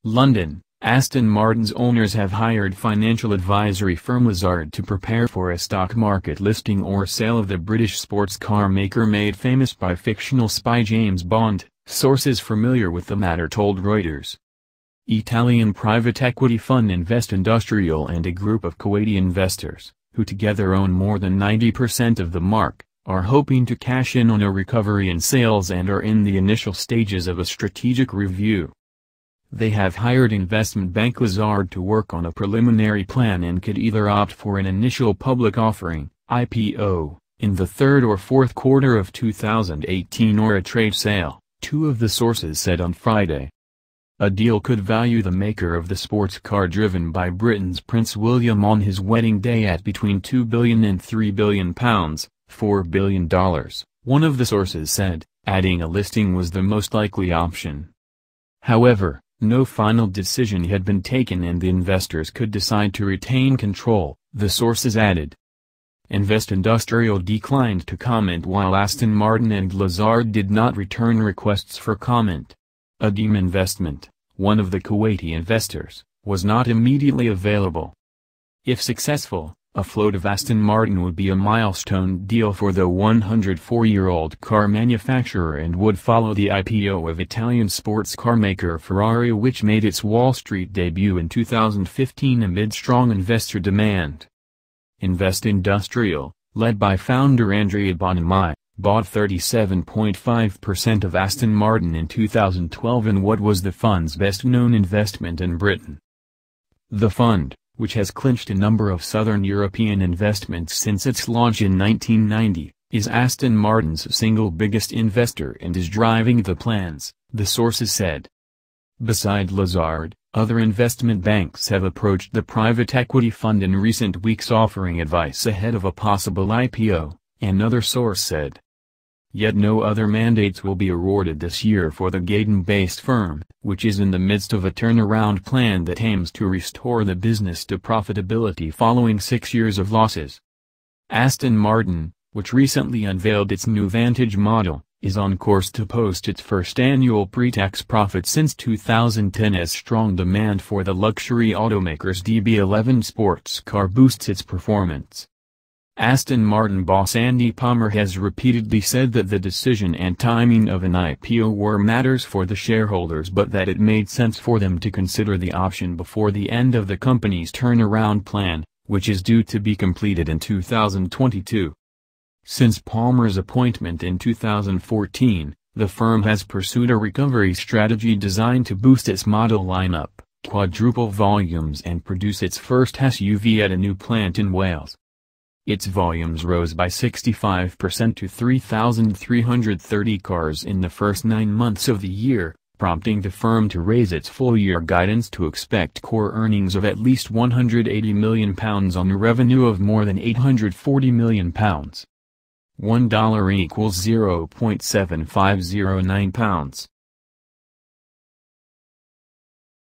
London, Aston Martin's owners have hired financial advisory firm Lazard to prepare for a stock market listing or sale of the British sports car maker made famous by fictional spy James Bond, sources familiar with the matter told Reuters. Italian private equity fund Investindustrial and a group of Kuwaiti investors, who together own more than 90% of the marque, are hoping to cash in on a recovery in sales and are in the initial stages of a strategic review. They have hired investment bank Lazard to work on a preliminary plan and could either opt for an initial public offering (IPO) in the third or fourth quarter of 2018 or a trade sale, two of the sources said on Friday. A deal could value the maker of the sports car driven by Britain's Prince William on his wedding day at between £2 billion and £3 billion, $4 billion, one of the sources said, adding a listing was the most likely option. However, no final decision had been taken and the investors could decide to retain control, the sources added. Investindustrial declined to comment while Aston Martin and Lazard did not return requests for comment. Adim Investment, one of the Kuwaiti investors, was not immediately available. If successful, a float of Aston Martin would be a milestone deal for the 104-year-old car manufacturer and would follow the IPO of Italian sports car maker Ferrari, which made its Wall Street debut in 2015 amid strong investor demand. Investindustrial, led by founder Andrea Bonamai, bought 37.5% of Aston Martin in 2012 in what was the fund's best-known investment in Britain. The fund, which has clinched a number of Southern European investments since its launch in 1990, is Aston Martin's single biggest investor and is driving the plans, the sources said. Beside Lazard, other investment banks have approached the private equity fund in recent weeks offering advice ahead of a possible IPO, another source said. Yet no other mandates will be awarded this year for the Gaydon-based firm, which is in the midst of a turnaround plan that aims to restore the business to profitability following 6 years of losses. Aston Martin, which recently unveiled its new Vantage model, is on course to post its first annual pre-tax profit since 2010 as strong demand for the luxury automaker's DB11 sports car boosts its performance. Aston Martin boss Andy Palmer has repeatedly said that the decision and timing of an IPO were matters for the shareholders but that it made sense for them to consider the option before the end of the company's turnaround plan, which is due to be completed in 2022. Since Palmer's appointment in 2014, the firm has pursued a recovery strategy designed to boost its model lineup, quadruple volumes and produce its first SUV at a new plant in Wales. Its volumes rose by 65% to 3,330 cars in the first 9 months of the year, prompting the firm to raise its full-year guidance to expect core earnings of at least £180 million on a revenue of more than £840 million. $1 equals £0.7509.